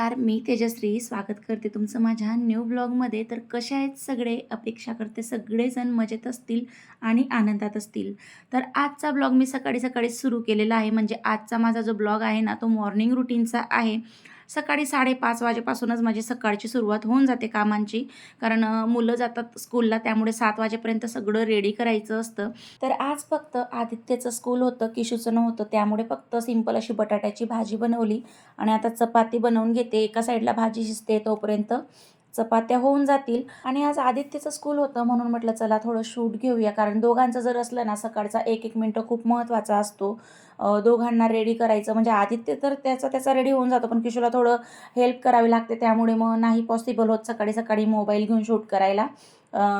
नमस्कार, मी तेजश्री स्वागत करते तुमचं माझ्या न्यू ब्लॉगमध्ये. तर कसे आहेत सगळे? अपेक्षा करते सगळेजण मजेत असतील आणि आनंदात असतील. तर आजचा ब्लॉग मी सकाळी सकाळी सुरू केलेला आहे. म्हणजे आजचा माझा जो ब्लॉग आहे ना, तो मॉर्निंग रुटीनचा आहे. सकाळी 5:30 वाजेपासूनच माझी सकाळची सुरुवात होऊन जाते कामांची. कारण मुलं जातात स्कूलला, त्यामुळे 7 वाजेपर्यंत सगळं रेडी करायचं असतं. तर आज फक्त आदित्यचं स्कूल होतं, किशूचं नव्हतं. त्यामुळे फक्त सिंपल अशी बटाट्याची भाजी बनवली आणि आता चपाती बनवून घेते. एका साईडला भाजी शिजते तोपर्यंत चपात्या होऊन जातील. आणि आज आदित्यचं स्कूल होतं म्हणून म्हटलं चला थोडं शूट घेऊया. कारण दोघांचं जर असलं ना, सकाळचा 1-1 मिनिटं खूप महत्त्वाचा असतो. दोघांना रेडी करायचं म्हणजे आदित्य तर त्याचा रेडी होऊन जातो, पण किशूला थोडं हेल्प करावी लागते. त्यामुळे मग नाही पॉसिबल होत सकाळी सकाळी मोबाईल घेऊन शूट करायला.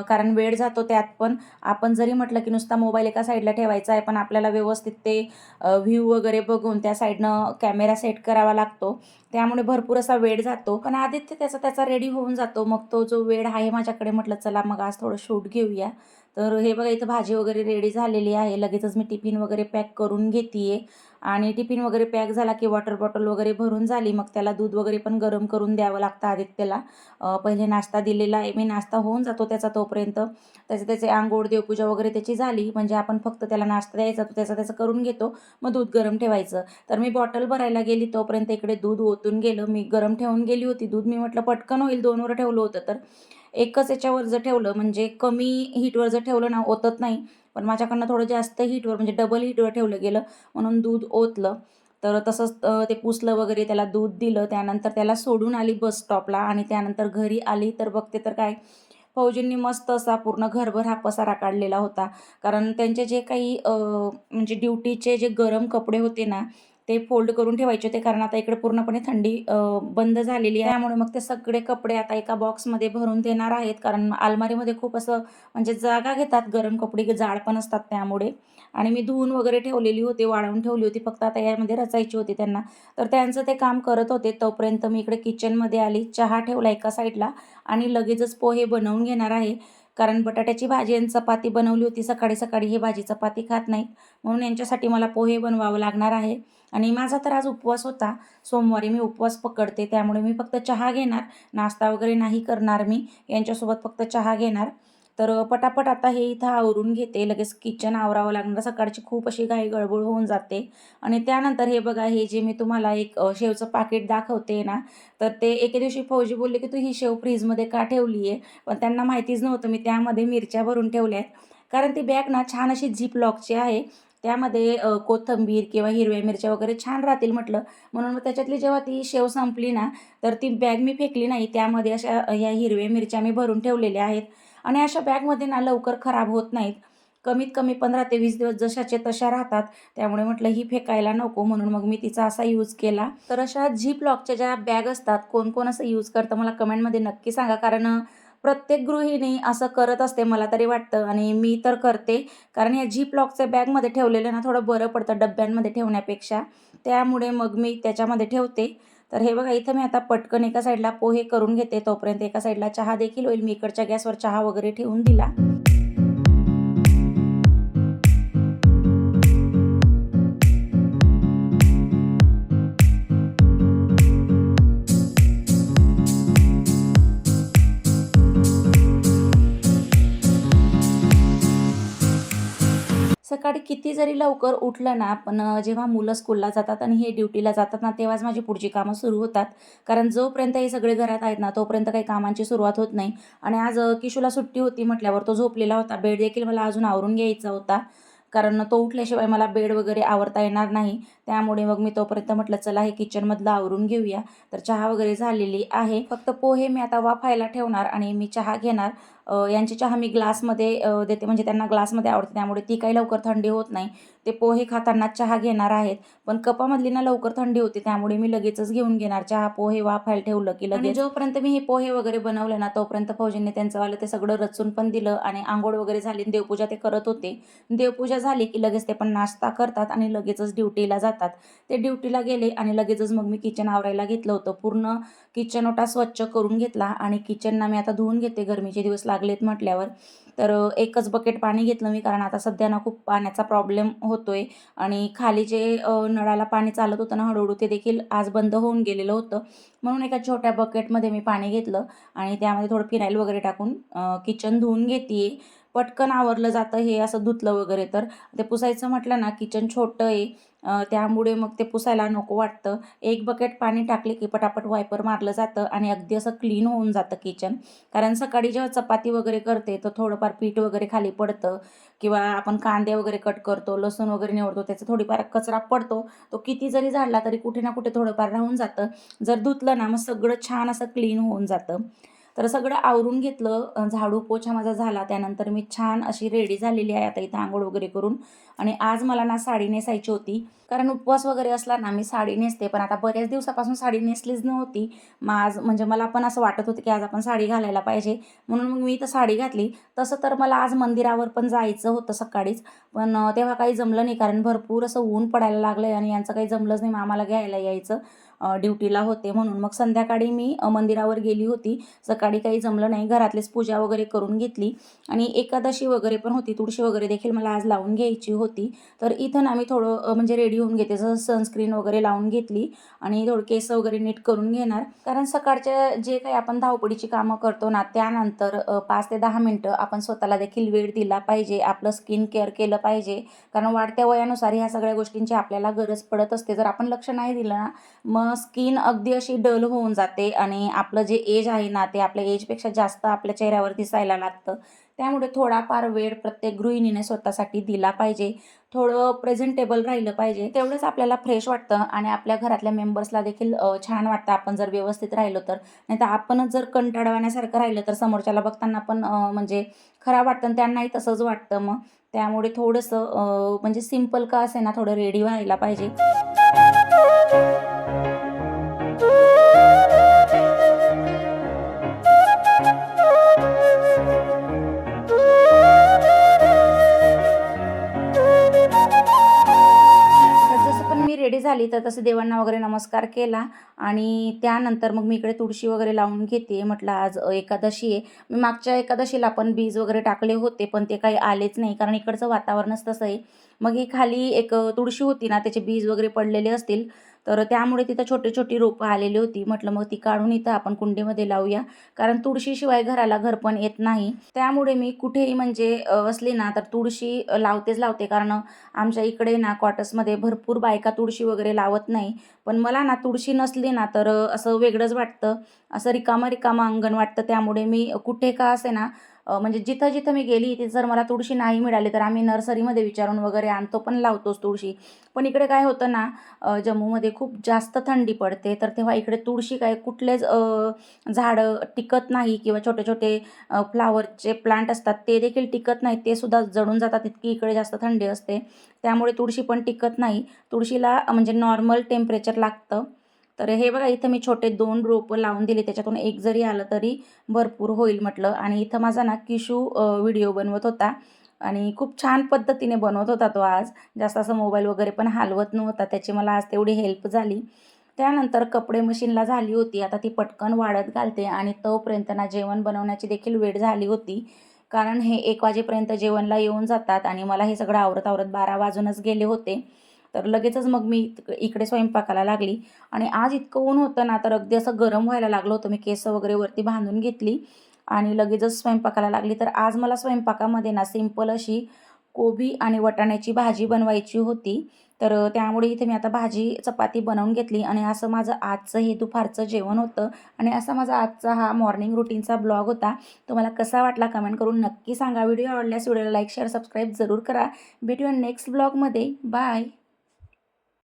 कारण वेळ जातो त्यात पण. आपण जरी म्हटलं की नुसता मोबाईल एका साईडला ठेवायचा आहे, पण आपल्याला व्यवस्थित ते व्ह्यू वगैरे बघून त्या साईडनं कॅमेरा सेट करावा लागतो. त्यामुळे भरपूर असा वेळ जातो. पण आदित्य त्याचा रेडी होऊन जातो. मग तो जो वेळ आहे माझ्याकडे, म्हटलं चला मग आज थोडं शूट घेऊया. तर हे बघा इथं भाजी वगैरे रेडी झालेली आहे. लगेचच मी टिफिन वगैरे पॅक करून घेते आणि टिफिन वगैरे पॅक झाला की वॉटर बॉटल वगैरे भरून झाली. मग त्याला दूध वगैरे पण गरम करून द्यावं लागतं आदित्यला. पहिले नाश्ता दिलेला आहे मी. नाश्ता होऊन जातो त्याचा तोपर्यंत. त्याचे अंघोळ देवपूजा वगैरे त्याची झाली म्हणजे आपण फक्त त्याला नाश्ता द्यायचा, तो त्याचं करून घेतो. मग दूध गरम ठेवायचं. तर मी बॉटल भरायला गेली तोपर्यंत इकडे दूध ओतून गेलं. मी गरम ठेवून गेली होती दूध. मी म्हटलं पटकन होईल, 2वर ठेवलं होतं तर एकच याच्यावर जर ठेवलं म्हणजे कमी हीटवर जर ठेवलं ना ओतत नाही. पण माझ्याकडनं थोडं जास्त हीटवर म्हणजे डबल हीटवर ठेवलं गेलं म्हणून दूध ओतलं. तर तसंच ते पुसलं वगैरे, त्याला दूध दिलं. त्यानंतर त्याला सोडून आली बस स्टॉपला आणि त्यानंतर घरी आली तर बघते तर काय, फौजींनी मस्त असा पूर्ण घरभर हा पसारा काढलेला होता. कारण त्यांचे जे काही म्हणजे ड्युटीचे जे गरम कपडे होते ना, ते फोल्ड करून ठेवायचे होते. कारण आता इकडे पूर्णपणे थंडी बंद झालेली आहे. त्यामुळे मग ते सगळे कपडे आता एका बॉक्समध्ये भरून देणार आहेत. कारण अलमारीमध्ये खूप असं म्हणजे जागा घेतात गरम कपडे, जाड पण असतात त्यामुळे. आणि मी धुवून वगैरे ठेवलेली होती, वाळवून ठेवली होती. फक्त आता यामध्ये रचायची होती त्यांना. तर त्यांचं ते काम करत होते. तोपर्यंत मी इकडे किचनमध्ये आली. चहा ठेवला एका साईडला आणि लगेचच पोहे बनवून घेणार आहे. कारण बटाट्याची भाजी आणि चपाती बनवली होती सकाळी सकाळी. हे भाजी चपाती खात नाहीत म्हणून यांच्यासाठी मला पोहे बनवावं लागणार आहे. आणि माझा तर आज उपवास होता. सोमवारी मी उपवास पकडते, त्यामुळे मी फक्त चहा घेणार. नाश्ता वगैरे नाही करणार मी. यांच्यासोबत फक्त चहा घेणार. तर पटापट आता हे इथं आवरून घेते. लगेच किचन आवरावं लागणार. सकाळची खूप अशी घाई गडबड होऊन जाते. आणि त्यानंतर हे बघा, हे जे मी तुम्हाला एक शेवचं पाकीट दाखवते ना, तर ते एके दिवशी फौजी बोलले की तू ही शेव फ्रीजमध्ये का ठेवली आहे? पण त्यांना माहितीच नव्हतं मी त्यामध्ये मिरच्या भरून ठेवल्या आहेत. कारण ती बॅग ना छान अशी झिप लॉकची आहे. त्यामध्ये कोथिंबीर किंवा हिरव्या मिरच्या वगैरे छान राहतील म्हटलं. म्हणून मग त्याच्यातली जेव्हा ती शेव संपली ना, तर ती बॅग मी फेकली नाही. त्यामध्ये अशा ह्या हिरव्या मिरच्या मी भरून ठेवलेल्या आहेत. आणि अशा बॅगमध्ये ना लवकर खराब होत नाहीत. कमीत कमी 15 ते 20 दिवस जशाचे तशा राहतात. त्यामुळे म्हटलं ही फेकायला नको, म्हणून मग मी तिचा असा यूज केला. तर अशा झिप लॉकच्या ज्या बॅग असतात, कोण कोण असं यूज करतं मला कमेंटमध्ये नक्की सांगा. कारण प्रत्येक गृहिणी असं करत असते मला तरी वाटतं आणि मी तर करते. कारण या झिप लॉकच्या बॅगमध्ये ठेवलेलं ना थोडं बरं पडतं डब्यांमध्ये ठेवण्यापेक्षा. त्यामुळे मग मी त्याच्यामध्ये ठेवते. तर हे बघा, इथं मी आता पटकन एका साईडला पोहे करून घेते. तोपर्यंत एका साईडला चहा देखील होईल. मी इकडच्या गॅसवर चहा वगैरे ठेवून दिला. सकाळी किती जरी लवकर उठलं ना, पण जेव्हा मुलं स्कूलला जातात आणि हे ड्युटीला जातात ना, तेव्हाच माझी पुढची कामं सुरू होतात. कारण जोपर्यंत हे सगळे घरात आहेत ना, तोपर्यंत काही कामांची सुरुवात होत नाही. आणि आज किशूला सुट्टी होती म्हटल्यावर तो झोपलेला होता. बेड देखील मला अजून आवरून घ्यायचा होता. कारण तो उठल्याशिवाय मला बेड वगैरे आवरता येणार नाही. त्यामुळे मग मी तोपर्यंत म्हटलं चला हे किचनमधलं आवरून घेऊया. तर चहा वगैरे झालेली आहे. फक्त पोहे मी आता वाफायला ठेवणार आणि मी चहा घेणार. यांची चहा मी ग्लासमध्ये देते, म्हणजे त्यांना ग्लासमध्ये आवडते. त्यामुळे ती काही लवकर थंडी होत नाही. ते पोहे खाताना चहा घेणार आहेत. पण कपामधली ना लवकर थंडी होते, त्यामुळे मी लगेचच घेऊन घेणार. चहा पोहे वाफायला ठेवलं की लगेच. आणि जोपर्यंत मी हे पोहे वगैरे बनवले ना, तोपर्यंत फौजींनी त्यांचंवालं ते सगळं रचून पण दिलं आणि अंघोळ वगैरे झाली. देवपूजा ते करत होते. देवपूजा झाली की लगेच ते पण नाश्ता करतात आणि लगेचच ड्युटीला जातात. ते ड्युटीला गेले आणि लगेचच मग मी किचन आवरायला घेतलं होतं. पूर्ण किचन ओटा स्वच्छ करून घेतला आणि किचनना मी आता धुवून घेते, गरमीचे दिवस लागलेत म्हटल्यावर. तर एकच बकेट पाणी घेतलं मी, कारण आता सध्या ना खूप पाण्याचा प्रॉब्लेम होतोय आणि खाली जे नळाला पाणी चालत होतं ना हळूहळू, ते देखील आज बंद होऊन गेलेलं होतं. म्हणून एका छोट्या बकेटमध्ये मी पाणी घेतलं आणि त्यामध्ये थोडं फिनाईल वगैरे टाकून किचन धुवून घेते. पटकन आवरलं जातं हे असं धुतलं वगैरे तर. ते पुसायचं म्हटलं ना, किचन छोटं आहे, त्यामुळे मग ते पुसायला नको वाटतं. एक बकेट पाणी टाकले की पटापट वायपर मारलं जातं आणि अगदी असं क्लीन होऊन जातं किचन. कारण सकाळी जेव्हा चपाती वगैरे करते तर थोडंफार पीठ वगैरे खाली पडतं किंवा आपण कांदे वगैरे कट करतो, लसूण वगैरे निवडतो, त्याचा थोडीफार कचरा पडतो. तो किती जरी झाडला तरी कुठे ना कुठे थोडंफार राहून जातं. जर धुतलं ना मग सगळं छान असं क्लीन होऊन जातं. तर सगळं आवरून घेतलं, झाडू पोछा माझा झाला. त्यानंतर मी छान अशी रेडी झालेली आहे आता इथं अंघोळ वगैरे करून. आणि आज मला ना साडी नेसायची होती, कारण उपवास वगैरे असला ना मी साडी नेसते, पण आता बऱ्याच दिवसापासून साडी नेसलीच नव्हती. मग आज म्हणजे मला पण असं वाटत होतं की आज आपण साडी घालायला पाहिजे, म्हणून मग मी इथं साडी घातली. तसं तर मला आज मंदिरावर पण जायचं होतं सकाळीच, पण तेव्हा काही जमलं नाही, कारण भरपूर असं ऊन पडायला लागलं आणि यांचं काही जमलंच नाही. मग आम्हाला घ्यायला यायचं, ड्युटीला होते म्हणून. मग संध्याकाळी मी मंदिरावर गेली होती. सकाळी काही जमलं नाही, घरातलीच पूजा वगैरे करून घेतली आणि एकादशी वगैरे पण होती, तुळशी वगैरे देखील मला आज लावून घ्यायची होती. तर इथं ना मी थोडं म्हणजे रेडी होऊन घेते, जसं सनस्क्रीन वगैरे लावून घेतली आणि थोडं केस वगैरे नीट करून घेणार. कारण सकाळच्या जे काही आपण धावपळीची कामं करतो ना, त्यानंतर 5 ते 10 मिनटं आपण स्वतःला देखील वेळ दिला पाहिजे, आपलं स्किन केअर केलं पाहिजे. कारण वाढत्या वयानुसार ह्या सगळ्या गोष्टींची आपल्याला गरज पडत असते. जर आपण लक्ष नाही दिलं ना, मग स्किन अगदी अशी डल होऊन जाते आणि आपलं जे एज आहे ना, ते आपल्या एजपेक्षा जास्त आपल्या चेहऱ्यावर दिसायला लागतं. त्यामुळे थोडाफार वेळ प्रत्येक गृहिणीने स्वतःसाठी दिला पाहिजे. थोडं प्रेझेंटेबल राहिलं पाहिजे, तेवढंच आपल्याला फ्रेश वाटतं आणि आपल्या घरातल्या मेंबर्सला देखील छान वाटतं आपण जर व्यवस्थित राहिलो तर. नाहीतर आपणच जर कंटाळवाण्यासारखं राहिलं तर समोरच्याला बघताना पण म्हणजे खराब वाटतं आणि त्यांनाही तसंच वाटतं मग. त्यामुळे थोडंसं म्हणजे सिंपल का असे ना, थोडं रेडी व्हायला पाहिजे. तर जसं पण मी रेडी झाली तर तसं देवांना वगैरे नमस्कार केला आणि त्यानंतर मग मी इकडे तुळशी वगैरे लावून घेते. म्हटलं आज एकादशी आहे. मी मागच्या एकादशीला पण बीज वगैरे टाकले होते, पण ते काही आलेच नाही, कारण इकडचं वातावरणच तसं आहे. मग ही खाली एक तुळशी होती ना, त्याचे बीज वगैरे पडलेले असतील, तर त्यामुळे तिथं छोटी-छोटी रोपं आलेली होती. म्हटलं मग ती काढून इथं आपण कुंडीमध्ये लावूया, कारण तुळशीशिवाय घराला घरपण येत नाही. त्यामुळे मी कुठेही म्हणजे असली ना तर तुळशी लावतेच लावते. कारण आमच्या इकडे ना क्वार्टर्समध्ये भरपूर बायका तुळशी वगैरे लावत नाही. पण मला ना तुळशी नसली ना तर असं वेगळंच वाटतं. असं रिकामं-रिकामं अंगण वाटतं. त्यामुळे मी कुठे का असे ना, म्हणजे जिथं-जिथं मी गेली तिथे जर मला तुळशी नाही मिळाली तर आम्ही नर्सरीमध्ये विचारून वगैरे आणतो, पण लावतोच तुळशी. पण इकडे काय होतं ना, जम्मूमध्ये खूप जास्त थंडी पडते, तर तेव्हा इकडे तुळशी काय कुठलेच झाडं टिकत नाही किंवा छोटे-छोटे फ्लॉवरचे प्लांट असतात ते देखील टिकत नाहीत. ते सुद्धा जळून जातात, इतकी इकडे जास्त थंडी असते. त्यामुळे तुळशी पण टिकत नाही. तुळशीला म्हणजे नॉर्मल टेम्परेचर लागतं. तर हे बघा, इथं मी छोटे 2 रोपं लावून दिली. त्याच्यातून एक जरी आलं तरी भरपूर होईल म्हटलं. आणि इथं माझा ना किशू व्हिडिओ बनवत होता आणि खूप छान पद्धतीने बनवत होता तो आज. जास्त असं मोबाईल वगैरे पण हलवत नव्हता. त्याची मला आज तेवढी हेल्प झाली. त्यानंतर कपडे मशीनला झाली होती. आता ती पटकन वाळत घालते आणि तोपर्यंत ना जेवण बनवण्याची देखील वेळ झाली होती. कारण हे 1 वाजेपर्यंत जेवणला येऊन जातात आणि मला हे सगळं आवरत-आवरत 12 वाजूनच गेले होते. तर लगेचच मग मी इकडे स्वयंपाकाला लागली आणि आज इतकं ऊन होतं ना, तर अगदी असं गरम व्हायला लागलं होतं. मी केस वगैरे वरती बांधून घेतली आणि लगेचच स्वयंपाकाला लागली. तर आज मला स्वयंपाकामध्ये ना सिंपल अशी कोबी आणि वाटाण्याची भाजी बनवायची होती. तर त्यामुळे इथे मी आता भाजी, चपाती बनवून घेतली आणि असं माझं आजचं हे दुपारचं जेवण होतं आणि असा माझा आजचा हा मॉर्निंग रुटीनचा ब्लॉग होता. तुम्हाला कसा वाटला कमेंट करून नक्की सांगा. व्हिडिओ आवडल्यास व्हिडिओला लाईक, शेअर, सबस्क्राईब जरूर करा. भेटूया नेक्स्ट ब्लॉगमध्ये. बाय.